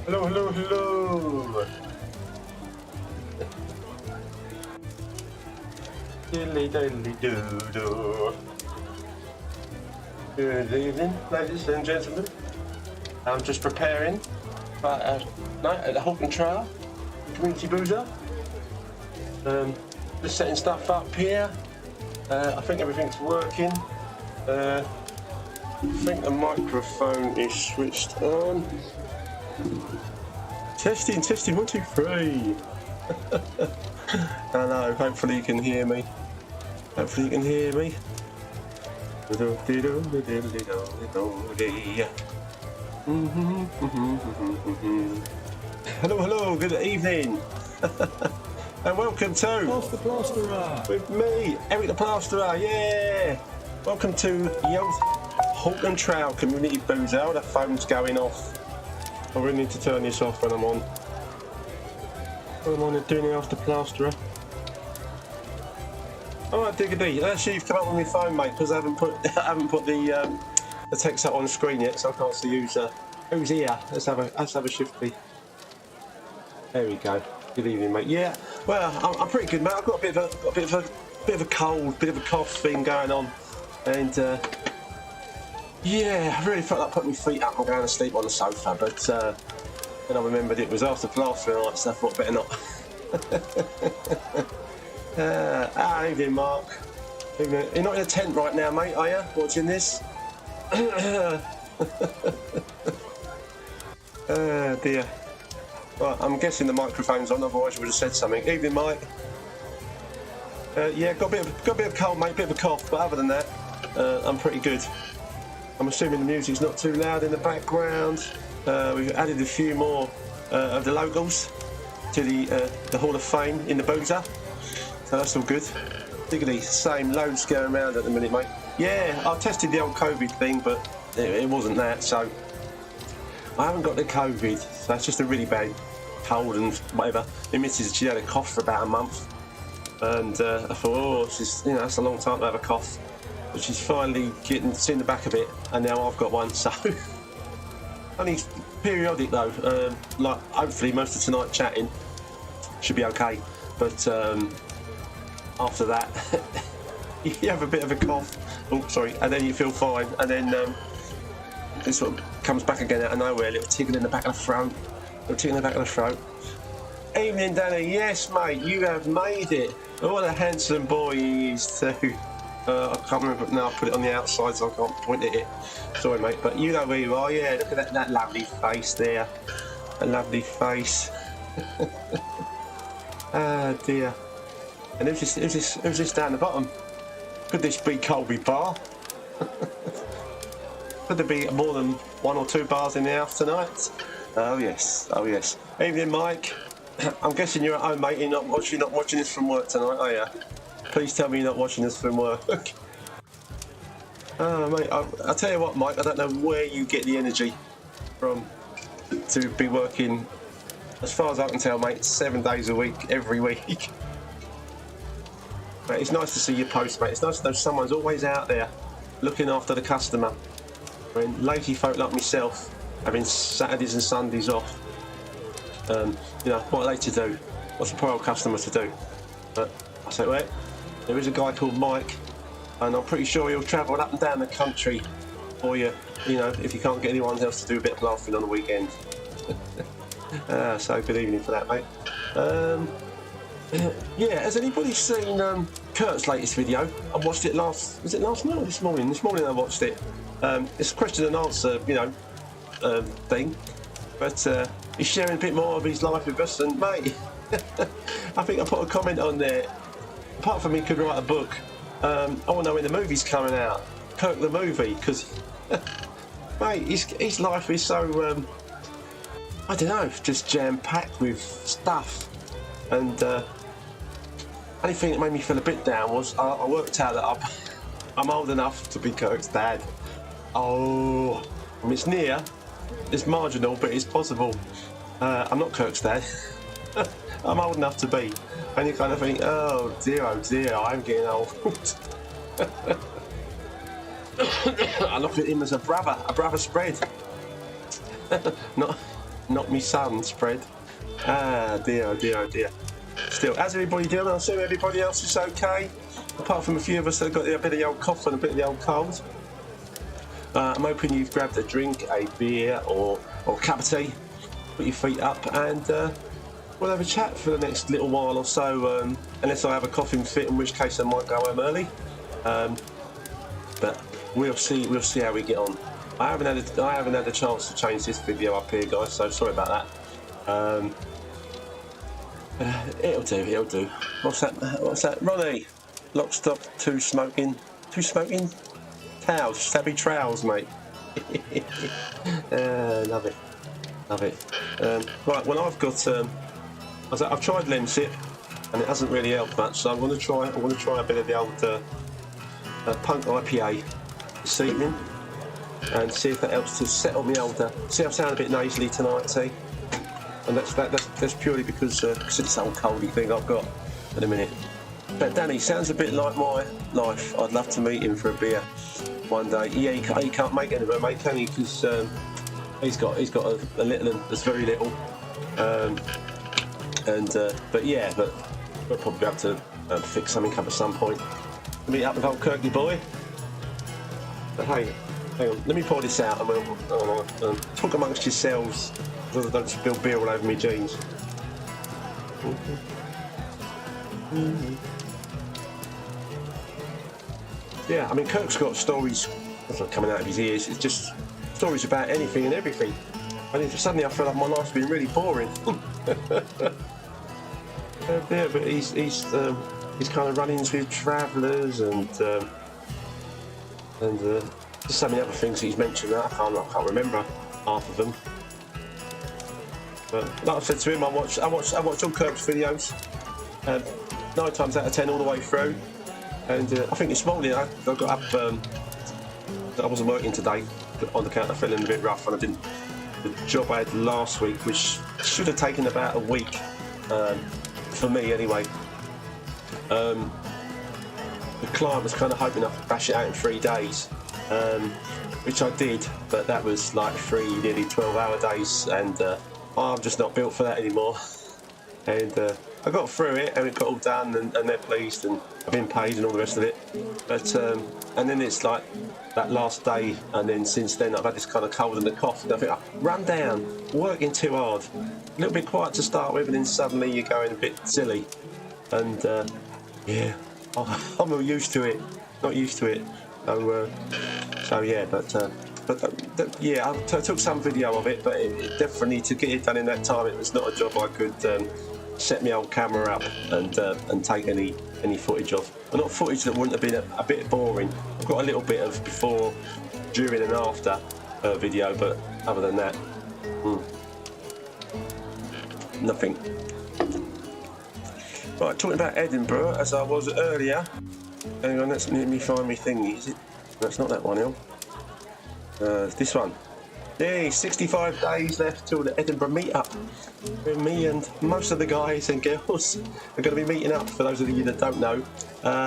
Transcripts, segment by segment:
Hello, hello, hello. Diddly diddly doo doo. Good evening, ladies and gentlemen. I'm just preparing for a night at the Trowel community boozer. Just setting stuff up here. I think everything's working. I think the microphone is switched on. Testing, 1, 2, 3. Hello, hopefully you can hear me. Hopefully you can hear me. Hello, hello, good evening. And welcome to the Plasterer with me, Eric the Plasterer, yeah! Welcome to the Trowel community boozer. Oh, the phone's going off. I really need to turn this off when I'm on. Doing it after Plasterer. Alright, diggity. Actually, you've come up with my phone, mate, because I haven't put the text up on the screen yet, so I can't see who's here. Let's have a shifty. There we go. Good evening, mate. Yeah, well, I'm pretty good, mate. I've got a bit of a cold, bit of a cough thing going on, and yeah, I really felt like putting my feet up and going to sleep on the sofa, but then I remembered it was after plastering night, so I thought better not. Evening, Mark. Evening. You're not in a tent right now, mate, are you? Watching this? Dear. Right, I'm guessing the microphone's on, otherwise you would have said something. Evening, Mike. Yeah, got a bit of cold, mate, bit of a cough, but other than that, I'm pretty good. I'm assuming the music's not too loud in the background. We've added a few more of the locals to the Hall of Fame in the boozer, so that's all good. Diggity, same, loads going around at the minute, mate. Yeah, I tested the old COVID thing, but it wasn't that, so I haven't got the COVID, so it's just a really bad cold and whatever. My missus, she had a cough for about a month, and I thought, oh, that's a long time to have a cough. But she's finally seen the back of it, and now I've got one, so only periodic though. Like hopefully most of tonight chatting should be okay, but after that you have a bit of a cough. Oh, sorry, and then you feel fine, and then it sort of comes back again out of nowhere, a little tickle in the back of the throat. Evening, Danny. Yes, mate, you have made it. Oh, what a handsome boy he is too. I can't remember now. I put it on the outside, so I can't point at it. Sorry, mate, but you know where you are. Yeah, look at that lovely face there. A lovely face. Ah, dear. And who's this down the bottom? Could this be Colby Bar? Could there be more than 1 or 2 bars in the house tonight? Oh yes, oh yes. Evening, Mike. I'm guessing you're at home, mate. You're not watching this from work tonight, are you? Please tell me you're not watching this from work. Oh, mate, I'll tell you what, Mike. I don't know where you get the energy from to be working. As far as I can tell, mate, 7 days a week, every week. But it's nice to see your post, mate. It's nice to know someone's always out there looking after the customer. I mean, lazy folk like myself, having Saturdays and Sundays off. You know, what are they to do? What's the poor old customer to do? But I say, well, there is a guy called Mike, and I'm pretty sure he'll travel up and down the country for you, you know, if you can't get anyone else to do a bit of plastering on the weekend. So good evening for that, mate. Yeah, has anybody seen Kurt's latest video? I watched it was it last night or this morning? This morning I watched it. It's a question and answer, you know, thing, but he's sharing a bit more of his life with us, and mate, I think I put a comment on there. Apart from he could write a book, I want to know when the movie's coming out. Kirk the movie, because mate, his life is so I don't know, just jam-packed with stuff. And only thing that made me feel a bit down was I worked out that I'm old enough to be Kirk's dad. Oh, I mean, it's near, it's marginal, but it's possible. I'm not Kirk's dad. I'm old enough to be. And you kind of think, oh dear, I'm getting old. I look at him as a brother spread. not me son spread. Ah dear, oh dear, oh dear. Still, how's everybody doing? I assume everybody else is okay, apart from a few of us that have got a bit of the old cough and a bit of the old cold. I'm hoping you've grabbed a drink, a beer or a cup of tea, put your feet up, and we'll have a chat for the next little while or so, unless I have a coughing fit, in which case I might go home early. But we'll see how we get on. I haven't had a chance to change this video up here, guys, so sorry about that. It'll do. What's that? Ronnie, lock, stock, two smoking towels, stabby trowels, mate. Love it. Right, well, I've tried Lemsip and it hasn't really helped much, so I want to try a bit of the old Pint IPA this evening and see if that helps to settle me older. See, I sound a bit nasally tonight, see? And that's purely because it's this old coldy thing I've got at the minute. But Danny sounds a bit like my life. I'd love to meet him for a beer one day. Yeah, he can't make any of it, mate, can he? Because he's got a little, that's very little. But we'll probably have to fix something up at some point. Meet up with old Kirky boy. But hey, hang on, let me pour this out and we'll talk amongst yourselves so I don't spill beer all over my jeans. Yeah, I mean, Kirk's got stories coming out of his ears. It's just stories about anything and everything. And suddenly I feel like my life's been really boring. Yeah, but he's kind of run-ins with travellers and just so many other things that he's mentioned that I can't remember half of them. But like I said to him, I watch all Kirk's videos, 9 times out of 10 all the way through. And I think this morning I got up. I wasn't working today on account of feeling a bit rough, and I didn't. The job I had last week, which should have taken about a week for me anyway. The client was kind of hoping I could bash it out in 3 days, which I did, but that was like 3 nearly 12-hour days, and I'm just not built for that anymore. And I got through it and it got all done, and they're pleased and I've been paid and all the rest of it. But and then it's like that last day, and then since then I've had this kind of cold and the cough, and I think I'm run down, working too hard, a little bit quiet to start with, and then suddenly you're going a bit silly. And yeah, I'm not used to it, not used to it. So yeah, yeah, I took some video of it, but it definitely, to get it done in that time, it was not a job I could set my old camera up and take any footage of. Well, not footage that wouldn't have been a bit boring. I've got a little bit of before, during and after video, but other than that, nothing. Right, talking about Edinburgh, as I was earlier. Hang on, let me find me thingy. Is it? No, it's not that one, Hill. This one. Yay, 65 days left till the Edinburgh meet-up. Where me and most of the guys and girls are going to be meeting up, for those of you that don't know,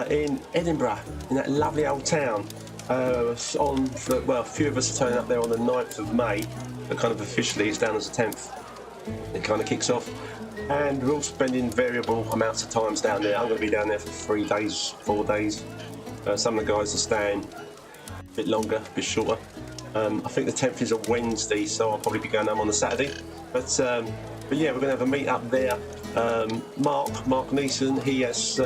in Edinburgh, in that lovely old town. Well, a few of us are turning up there on the 9th of May, but kind of officially it's down as the 10th. It kind of kicks off. And we're all spending variable amounts of times down there. I'm going to be down there for 3 days, 4 days. Some of the guys are staying a bit longer, a bit shorter. I think the 10th is a Wednesday, so I'll probably be going home on the Saturday. But yeah, we're going to have a meet up there. Mark Neeson, he has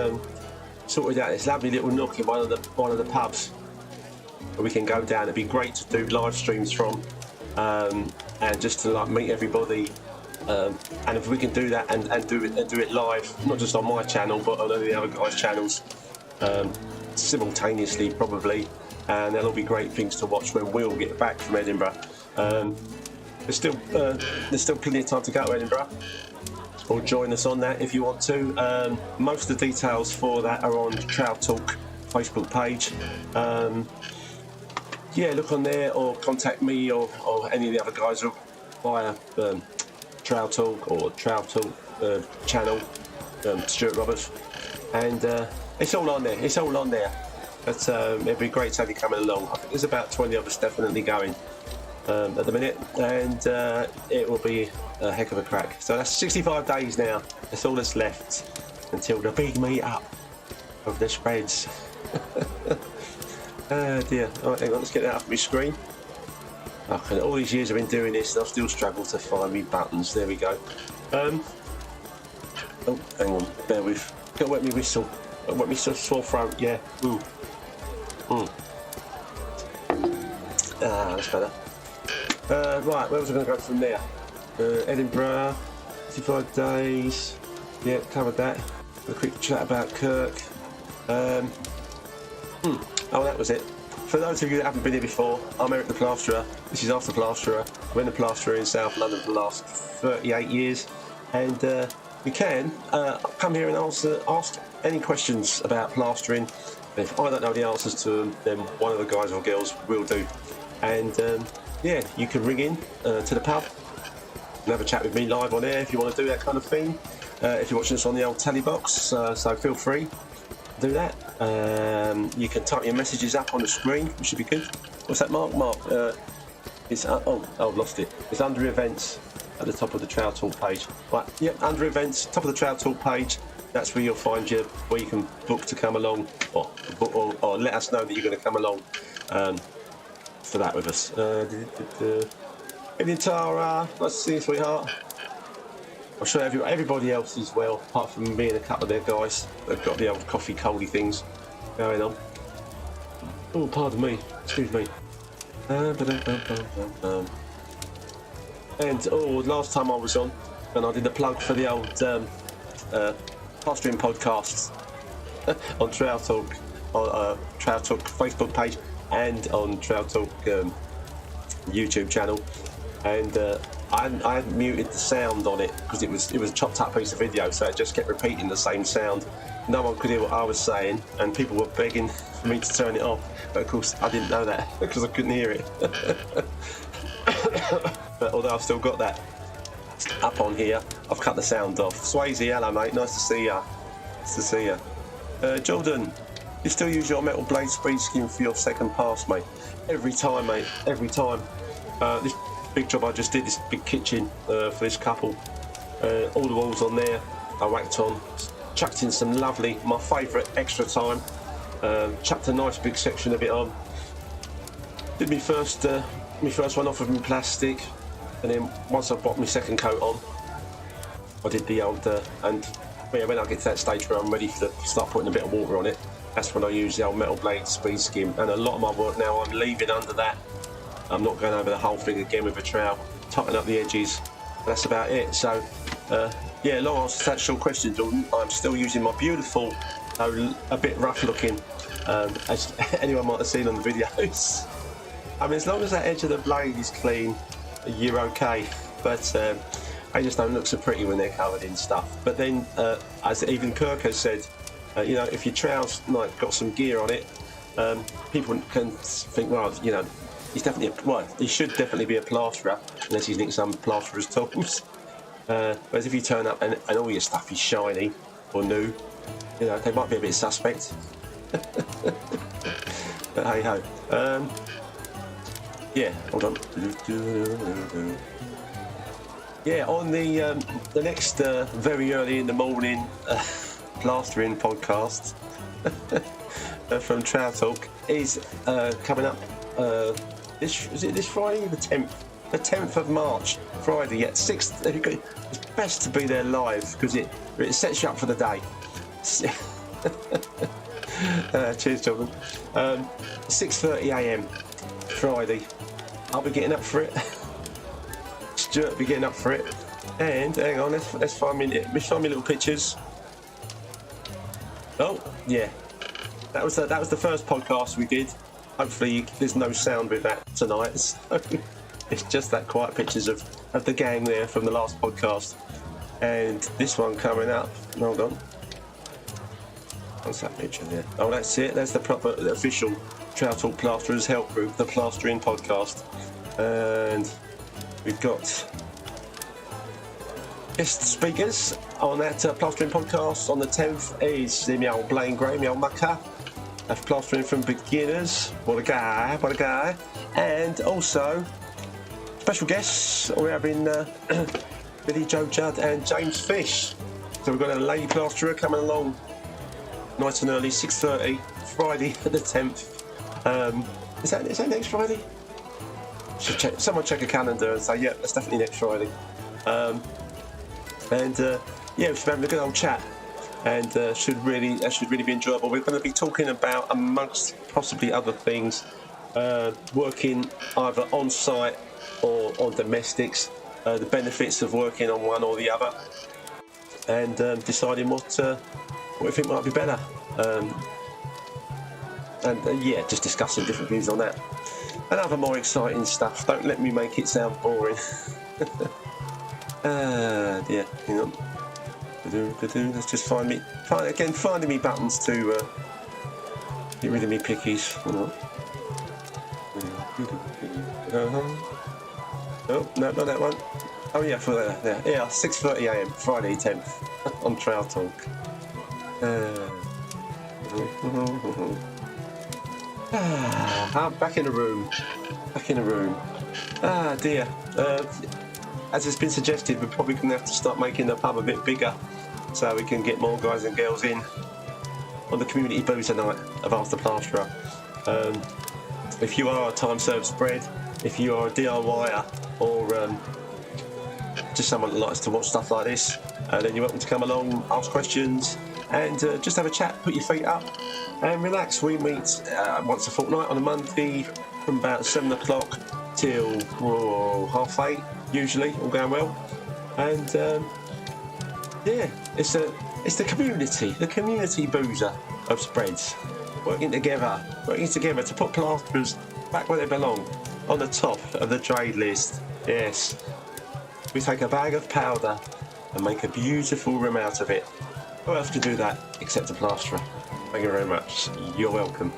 sorted out this lovely little nook in one of the pubs where we can go down. It'd be great to do live streams from, and just to like meet everybody. And if we can do that and do it live, not just on my channel, but on the other guys' channels, simultaneously probably. And there'll be great things to watch when we'll get back from Edinburgh. There's still plenty of time to go to Edinburgh, or join us on that if you want to. Most of the details for that are on Trowel Talk Facebook page. Yeah, look on there, or contact me or any of the other guys via Trowel Talk or Trowel Talk channel, Stuart Roberts, and it's all on there. But it'd be great to have you coming along. I think there's about 20 of us definitely going at the minute, and it will be a heck of a crack. So that's 65 days now. That's all that's left until the big meet up of the spreads. Oh dear. All right, hang on, let's get that up on my screen. Okay, all these years I've been doing this and I've still struggled to find me buttons. There we go. Oh, hang on, bear with. Gotta wet me whistle. Gotta wet me sore throat, yeah. Ooh. That's better. Right, where was I going to go from there? Edinburgh, 55 days. Yeah, covered that. A quick chat about Kirk. Oh, that was it. For those of you that haven't been here before, I'm Eric the Plasterer. This is After Plasterer. I've been the Plasterer in South London for the last 38 years. And you can come here and ask any questions about plastering. If I don't know the answers to them, then one of the guys or girls will do. And yeah, you can ring in to the pub and have a chat with me live on air if you want to do that kind of thing. If you're watching us on the old telly box, so feel free to do that. You can type your messages up on the screen, which should be good. What's that, Mark? It's I've lost it. It's under events at the top of the Trowel Talk page. Right, yep, under events, top of the Trowel Talk page. That's where you'll find where you can book to come along, or let us know that you're going to come along for that with us. Evening, Tara. Nice to see you, sweetheart. I'll show everybody else as well, apart from me and a couple of their guys. They've got the old coffee coldy things going on. Oh, pardon me. Excuse me. And last time I was on, and I did the plug for the old plastering podcasts on Trowel Talk, Trowel Talk Facebook page, and on Trowel Talk YouTube channel. And I had muted the sound on it because it was a chopped up piece of video, so it just kept repeating the same sound. No one could hear what I was saying, and people were begging for me to turn it off. But of course, I didn't know that because I couldn't hear it. But although I've still got that up on here, I've cut the sound off. Swayze, hello mate, nice to see ya. Nice to see ya. Jordan, you still use your metal blade speed skin for your second pass, mate? Every time, mate, every time. This big job I just did, this big kitchen for this couple, all the walls on there I whacked on, chucked in some lovely, my favourite extra time, chucked a nice big section of it on, did my first one off of my plastic, and then once I got my second coat on, I did the old, and yeah, when I get to that stage where I'm ready to start putting a bit of water on it, that's when I use the old metal blade speed skim. And a lot of my work now I'm leaving under that. I'm not going over the whole thing again with a trowel, tighten up the edges. That's about it. So yeah, long answer to that short question, Jordan. I'm still using my beautiful, a bit rough looking, as anyone might have seen on the videos. I mean, as long as that edge of the blade is clean, you're okay. But they just don't look so pretty when they're covered in stuff. But then, as even Kirk has said, you know, if your trowel's like got some gear on it, people can think, well, you know, he's definitely he should definitely be a plasterer, unless he's nicked some plasterer's tools. Whereas if you turn up and all your stuff is shiny or new, you know, they might be a bit suspect. But hey ho. Yeah, hold on. Yeah, on the next very early in the morning plastering podcast from Trowel Talk is coming up. This Friday, the 10th of March, Friday at 6. It's best to be there live because it sets you up for the day. Cheers, Jordan. 6:30 a.m. Friday. I'll be getting up for it. Stuart will be getting up for it. And hang on, let's find me little pictures. Oh yeah, that was the first podcast we did. Hopefully there's no sound with that tonight. So it's just that quiet pictures of the gang there from the last podcast. And this one coming up. Hold on. What's that picture there? Oh, that's it. That's the proper, the official Trowel Talk Plasterers Help Group, the Plastering Podcast. And we've got guest speakers on that Plastering Podcast on the 10th is the old Blaine Gray, my old mucker. That's plastering from beginners. What a guy, what a guy. And also, special guests, we're having Billy Joe Judd and James Fish. So we've got a lady plasterer coming along nice and early, 6:30, Friday the 10th. Is that next Friday? Someone check a calendar and say, yeah, that's definitely next Friday. Yeah, we're having a good old chat, and should really be enjoyable. We're going to be talking about, amongst possibly other things, working either on site or on domestics, the benefits of working on one or the other, and deciding what we think might be better. Yeah, just discussing different views on that and other more exciting stuff. Don't let me make it sound boring. Yeah, hang on. Let's just finding me buttons to get rid of me pickies. Oh, no, not that one. Oh yeah, for there. Yeah, 6:30 AM, Friday 10th, on Trowel Talk. I'm back in the room. Ah dear. As it's been suggested, we're probably going to have to start making the pub a bit bigger so we can get more guys and girls in on the community boozer night of Ask the Plasterer. If you are a time-served spread, if you are a DIYer, or just someone that likes to watch stuff like this, then you're welcome to come along, ask questions, and just have a chat, put your feet up and relax. We meet once a fortnight on a Monday from about 7 o'clock till 8:30, usually, all going well. And yeah, it's the community boozer of spreads, working together to put plasterers back where they belong, on the top of the trade list. Yes, we take a bag of powder and make a beautiful room out of it. Who else could do that except a plasterer? Thank you very much. You're welcome.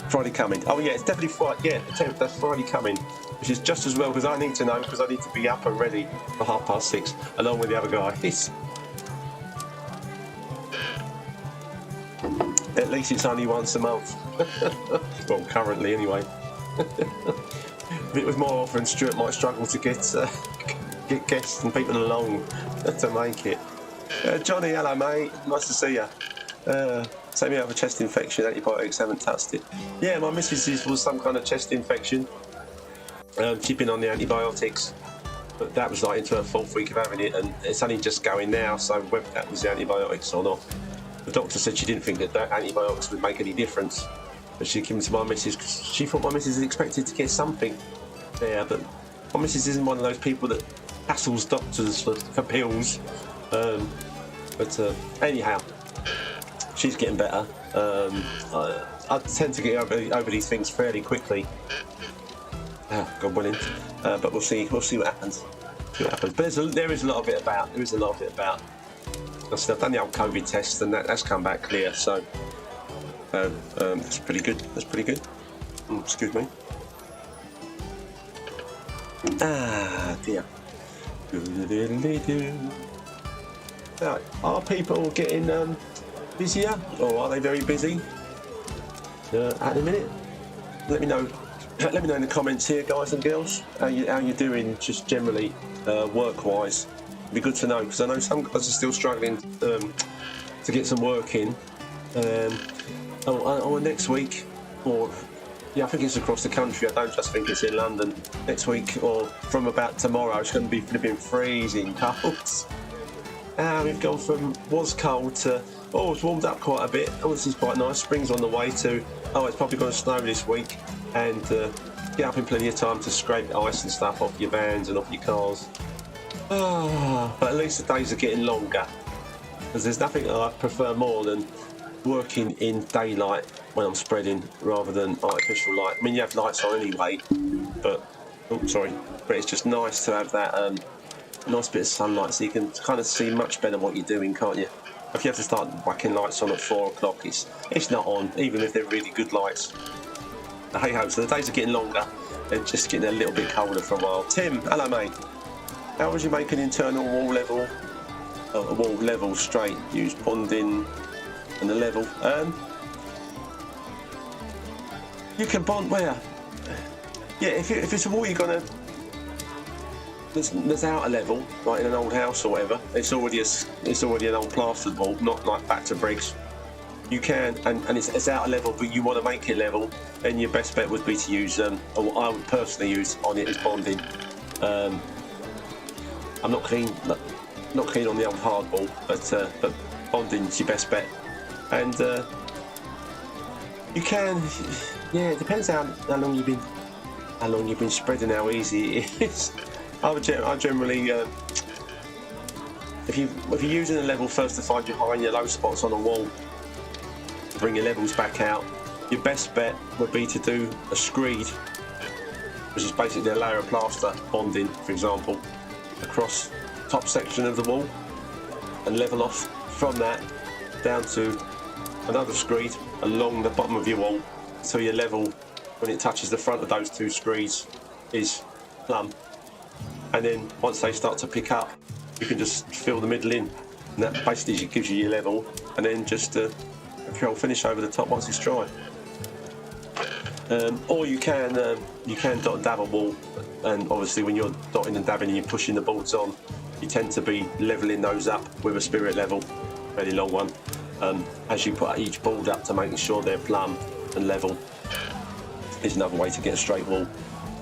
Friday coming. Oh yeah, it's definitely Friday. Yeah, the 10th, that's Friday coming, which is just as well, because I need to know, because I need to be up and ready for 6:30, along with the other guys. At least it's only once a month. Well, currently anyway. If it was more often, Stuart might struggle to get guests and people along to make it. Johnny, hello mate, nice to see you. Take me out of a chest infection, antibiotics, haven't touched it. Yeah, my missus was some kind of chest infection. She'd been on the antibiotics, but that was like into her 4th week of having it, and it's only just going now, so whether that was the antibiotics or not. The doctor said she didn't think that antibiotics would make any difference, but she'd given to my missus because she thought my missus expected to get something there, but my missus isn't one of those people that hassles doctors for pills. Anyhow, she's getting better. I tend to get over these things fairly quickly. God willing, but we'll see what happens. But there is a lot of it about. I've done the old COVID test, and that's come back clear. So that's pretty good. Excuse me. Ah dear. Now, are people getting busier, or are they very busy at the minute? Let me know. Let me know in the comments here, guys and girls, how you're doing, just generally work-wise. It'd be good to know, because I know some guys are still struggling to get some work in. Next week, or yeah, I think it's across the country. I don't just think it's in London. Next week, or from about tomorrow, it's going to be flipping freezing cold. We've gone from was cold to it's warmed up quite a bit. Oh, this is quite nice. Spring's on the way to it's probably going to snow this week, and get up in plenty of time to scrape ice and stuff off your vans and off your cars. But at least the days are getting longer, because there's nothing I prefer more than working in daylight when I'm spreading rather than artificial light. I mean, you have lights on anyway, but it's just nice to have that nice bit of sunlight, so you can kind of see much better what you're doing, can't you? If you have to start whacking lights on at 4 o'clock, it's not on, even if they're really good lights. Hey ho, so the days are getting longer, they're just getting a little bit colder for a while. Tim, hello mate. How would you make an internal wall level straight? Use bonding and the level. You can bond where, yeah. If it's a wall you're gonna there's out a level, like in an old house or whatever. It's already an old plastered wall, not like back to bricks. You can, and it's out a level, but you want to make it level. Then your best bet would be to use, or what I would personally use on it is bonding. I'm not keen on the old hardball, but bonding's your best bet. And you can, yeah. It depends how long you've been spreading, how easy it is. I generally, if you're using a level first to find your high and your low spots on a wall, to bring your levels back out, your best bet would be to do a screed, which is basically a layer of plaster bonding, for example, across the top section of the wall, and level off from that down to another screed along the bottom of your wall, so your level, when it touches the front of those two screeds, is plumb. And then once they start to pick up, you can just fill the middle in, and that basically gives you your level, and then just a Trowel finish over the top once it's dry. Or you can dot and dab a wall, and obviously when you're dotting and dabbing and you're pushing the boards on, you tend to be levelling those up with a spirit level, really long one, as you put each board up to making sure they're plumb and level. Is another way to get a straight wall.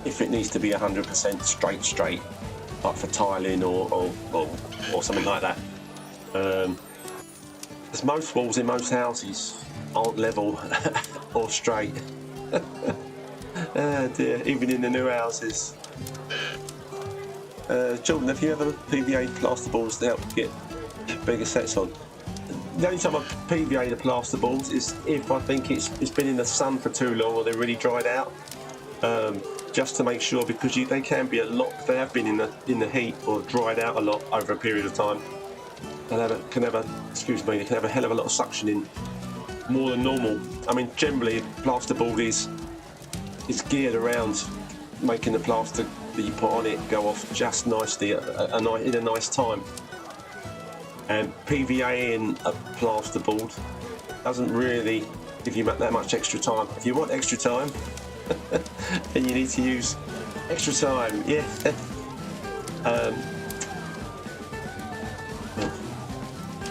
If it needs to be 100% straight, like for tiling or something like that. As most walls in most houses aren't level or straight. Oh dear, even in the new houses. Jordan, have you ever PVA'd plasterboards to help get bigger sets on? The only time I've PVA'd the plasterboards is if I think it's been in the sun for too long or they're really dried out. Just to make sure, because they can be a lot. They have been in the heat or dried out a lot over a period of time. They can have a hell of a lot of suction in, more than normal. I mean, generally, plasterboard is geared around making the plaster that you put on it go off just nicely in a nice time. And PVAing a plasterboard doesn't really give you that much extra time. If you want extra time, then you need to use extra time, yeah.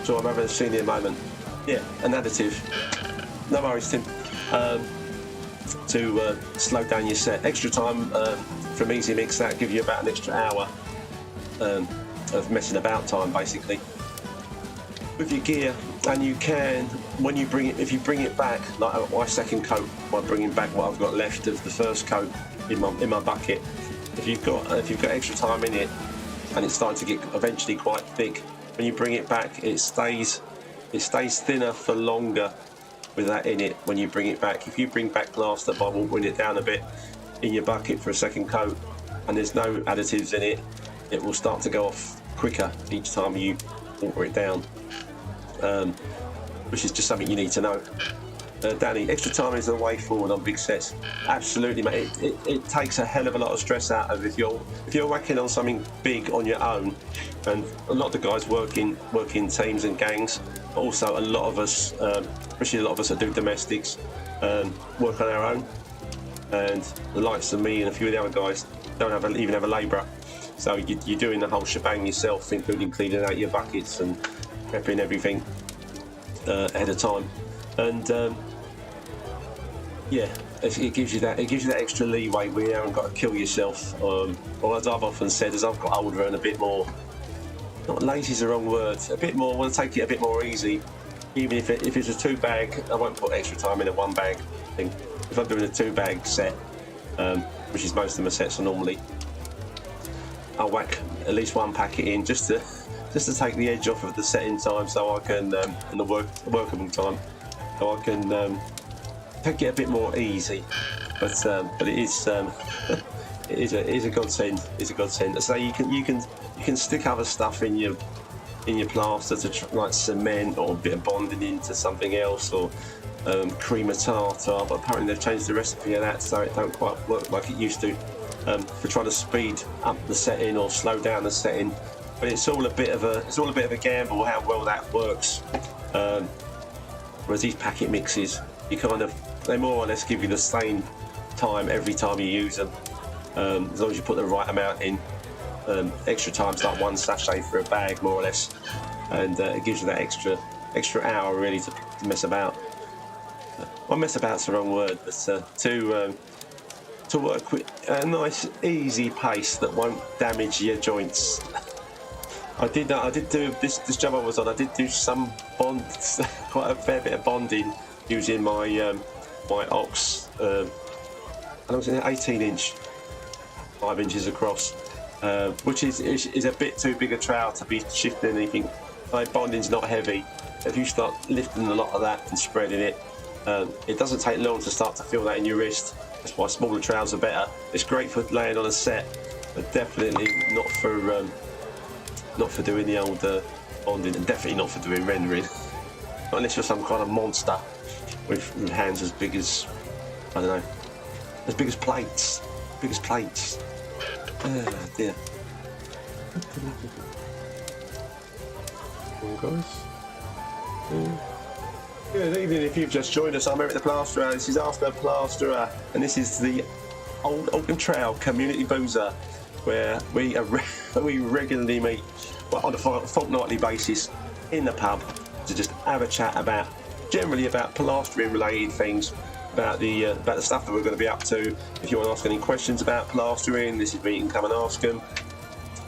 So I'm having a senior moment. Yeah, an additive. No worries, Tim. To slow down your set. Extra time from Easy Mix, that give you about an extra hour of messing about time, basically, with your gear. And you can, when you bring it, if you bring it back, like my second coat, by bringing back what I've got left of the first coat in my bucket. If you've got extra time in it, and it's starting to get eventually quite thick, when you bring it back, it stays thinner for longer with that in it. When you bring it back, if you bring back plaster by watering it down a bit in your bucket for a second coat, and there's no additives in it, it will start to go off quicker each time you water it down. Which is just something you need to know. Danny, extra time is the way forward on big sets. Absolutely, mate. It takes a hell of a lot of stress out of if you're whacking on something big on your own. And a lot of the guys work in teams and gangs. But also, a lot of us, especially a lot of us that do domestics, work on our own. And the likes of me and a few of the other guys don't even have a labourer. So you're doing the whole shebang yourself, including cleaning out your buckets and prepping everything ahead of time. And yeah, it gives you that extra leeway where you haven't got to kill yourself. Or as I've often said, as I've got older and a bit more, not lazy is the wrong word, a bit more, I want to take it a bit more easy. Even if it's a 2-bag, I won't put extra time in a 1-bag thing. If I'm doing a 2-bag set, which is most of my sets are normally, I'll whack at least 1 packet in just to take the edge off of the setting time, so I can and the workable time, so I can take it a bit more easy. But it is it is a godsend. It's a godsend. So you can stick other stuff in your plaster to like cement or a bit of bonding into something else, or cream of tartar. But apparently they've changed the recipe of that, so it don't quite work like it used to. For trying to speed up the setting or slow down the setting. But it's all a bit of a gamble how well that works. Whereas these packet mixes, they more or less give you the same time every time you use them, as long as you put the right amount in. Extra time's like 1 sachet for a bag, more or less, and it gives you that extra hour really to mess about. Well, mess about's the wrong word, but to work with a nice easy pace that won't damage your joints. I did do this job I was on. I did do some quite a fair bit of bonding using my my ox, and I was in an 18-inch, 5 inches across, which is a bit too big a trowel to be shifting anything. Like, bonding's not heavy. If you start lifting a lot of that and spreading it, it doesn't take long to start to feel that in your wrist. That's why smaller trowels are better. It's great for laying on a set, but definitely not for doing the old bonding, and definitely not for doing rendering. Not unless you're some kind of monster with hands as big as, I don't know, as big as plates. Oh dear. Guys. Good evening if you've just joined us. I'm Eric the Plasterer. This is After Plasterer, and this is the Olde Trowel Community Boozer, where we regularly meet, well, on a fortnightly basis in the pub to just have a chat generally about plastering related things, about the stuff that we're going to be up to. If you want to ask any questions about plastering, this is where you can come and ask them.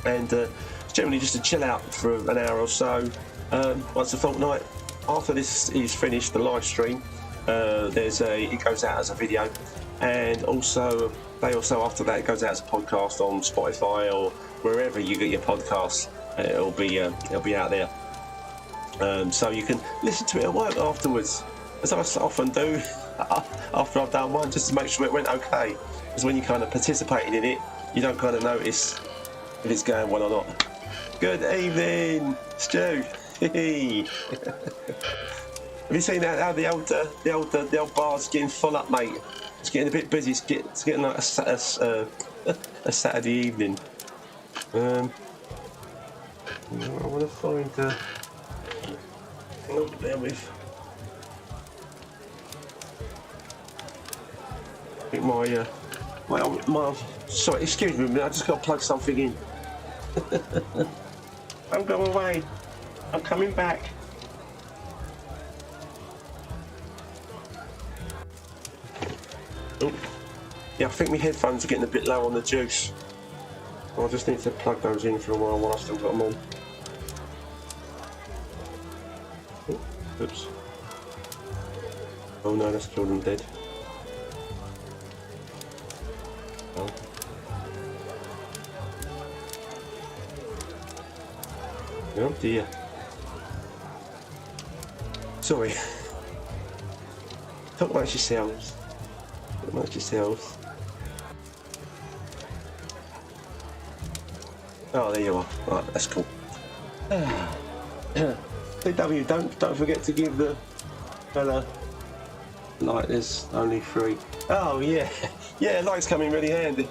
And it's generally just to chill out for an hour or so once a fortnight. After this is finished, the live stream, it goes out as a video, and also a day or so after that it goes out as a podcast on Spotify or wherever you get your podcasts. It'll be out there, so you can listen to it at work afterwards, as I often do after I've done one, just to make sure it went okay. Because when you kind of participating in it, you don't kind of notice if it's going well or not. Good evening, Stu. Have you seen how the old bar's getting full up, mate? It's getting a bit busy. It's getting like a Saturday evening. I want to find. Hang on, bear with. I think my sorry, excuse me a minute. I just got to plug something in. I'm going away. I'm coming back. Oh, yeah, I think my headphones are getting a bit low on the juice. I just need to plug those in for a while I've still got them on. Oh, oops. Oh no, that's Jordan dead. Oh. Oh dear. Sorry. Talk amongst yourselves. Oh, there you are. Right, that's cool. DW, don't forget to give the fella light. There's only 3. Oh yeah, yeah. Light's coming really handy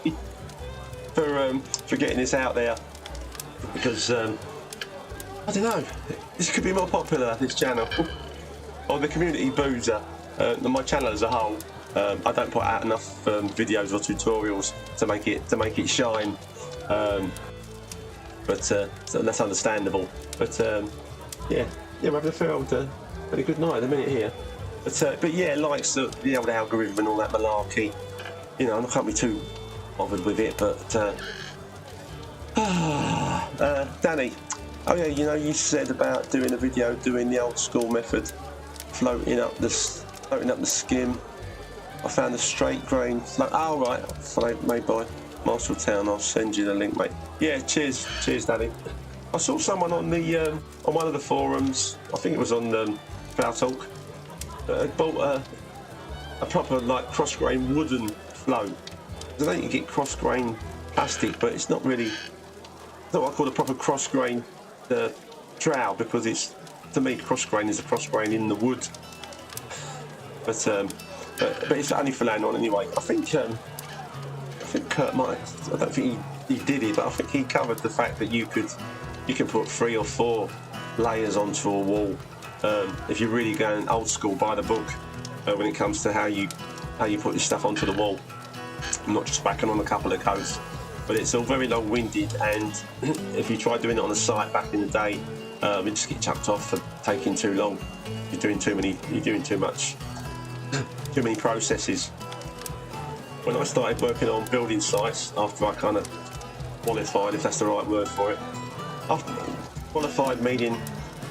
for getting this out there, because I don't know. This could be more popular, this channel. Or the community boozer, my channel as a whole. I don't put out enough videos or tutorials to make it shine, so that's understandable. But yeah, we're having a fairly good night at the minute here. But yeah, likes the old algorithm and all that malarkey. You know, I can't be too bothered with it. But Danny, oh yeah, you know, you said about doing a video doing the old school method. Floating up the skim. I found a straight grain float. Oh right, made by Marshalltown. I'll send you the link, mate. Yeah, cheers, Danny. I saw someone on one of the forums. I think it was on Foul Talk. Bought a proper like cross grain wooden float. I know you can get cross grain plastic, but it's not really. It's not what I call a proper cross grain trowel, because it's, to me, cross grain is a cross grain in the wood. But it's only for laying on anyway. I think Kurt might. I don't think he did it, but I think he covered the fact that you can put 3 or 4 layers onto a wall if you're really going old school, by the book when it comes to how you put your stuff onto the wall, not just whacking on a couple of coats. But it's all very long-winded, and if you try doing it on the site back in the day, you just get chucked off for taking too long. You're doing too much, too many processes. When I started working on building sites, after I kind of qualified, if that's the right word for it, after qualified meaning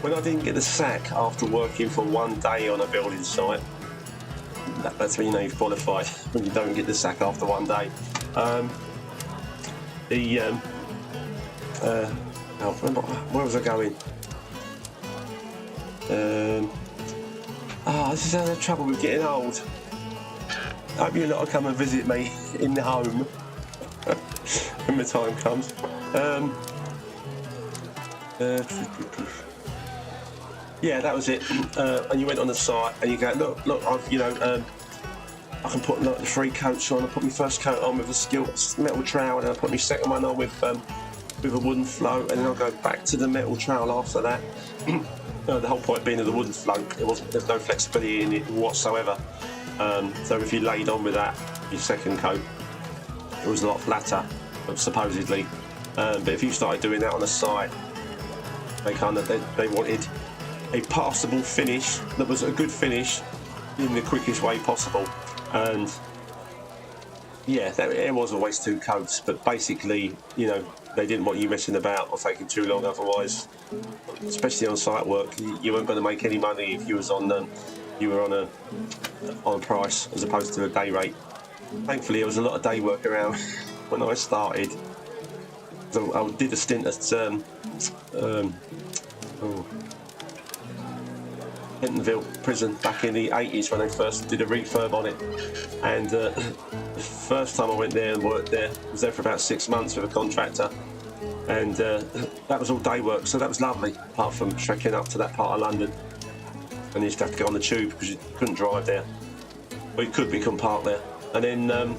when I didn't get the sack after working for one day on a building site, that's when you know you've qualified, when you don't get the sack after one day. Where was I going? This is the trouble with getting old. I hope you lot will come and visit me in the home when the time comes. Yeah, that was it. And you went on the site and you go, look, I can put like 3 coats on. I put my first coat on with a metal trowel, and I put my second one on with a wooden float, and then I'll go back to the metal trowel after that. The whole point being of the wooden float, there's no flexibility in it whatsoever. So if you laid on with that, your second coat, it was a lot flatter, supposedly. But if you started doing that on a site, they wanted a passable finish that was a good finish in the quickest way possible. And yeah, there was always 2 coats, but basically, they didn't want you messing about or taking too long. Otherwise, especially on site work, you weren't going to make any money if you was on a price as opposed to a day rate. Thankfully, there was a lot of day work around when I started. So I did a stint at Pentonville prison back in the 80s when they first did a refurb on it, and the first time I went there and worked there, I was there for about 6 months with a contractor, and that was all day work, so that was lovely, apart from trekking up to that part of London, and you used to have to go on the tube because you couldn't drive there, or you could, but you couldn't park there. And then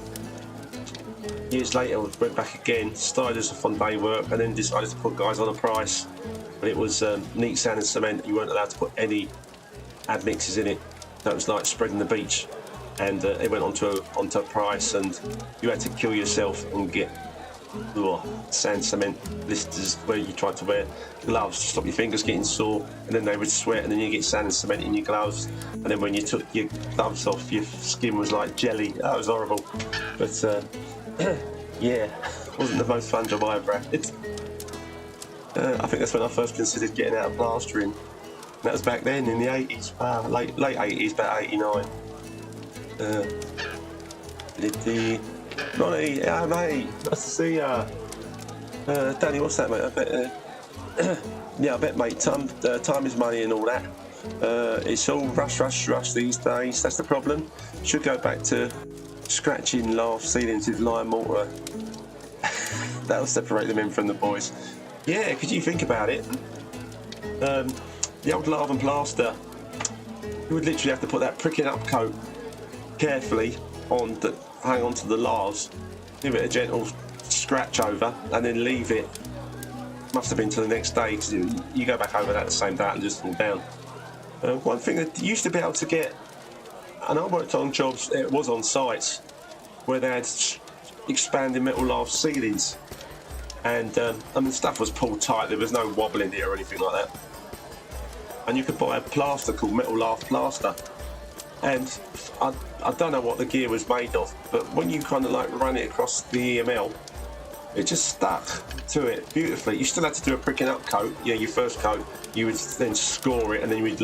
years later I went back again, started as on day work, and then decided to put guys on a price, and it was neat sand and cement. You weren't allowed to put any admixes in it. That was like spreading the beach, and it went onto a price, and you had to kill yourself and get sand cement blisters where you tried to wear gloves to stop your fingers getting sore, and then they would sweat, and then you get sand and cement in your gloves, and then when you took your gloves off, your skin was like jelly. That was horrible. But yeah, wasn't the most fun job I ever had. I think that's when I first considered getting out of plastering. That was back then in the 80s, late 80s, about 89. Ronnie, mate, nice to see ya. Danny, what's that, mate? I bet, mate, time is money and all that. It's all rush these days. That's the problem. Should go back to scratching lath ceilings with lime mortar. That'll separate them in from the boys. Yeah, because you think about it. The old lath and plaster, you would literally have to put that pricking up coat carefully hang on to the laths, give it a gentle scratch over, and then leave it. Must have been to the next day, because you go back over that the same day and just fall down. One thing that you used to be able to get, and I worked on jobs, it was on sites where they had expanding metal lath ceilings, and the stuff was pulled tight. There was no wobble in there or anything like that. And you could buy a plaster called metal lath plaster, and I don't know what the gear was made of, but when you kind of like ran it across the EML, it just stuck to it beautifully. You still had to do a pricking up coat, your first coat. You would then score it, and then you would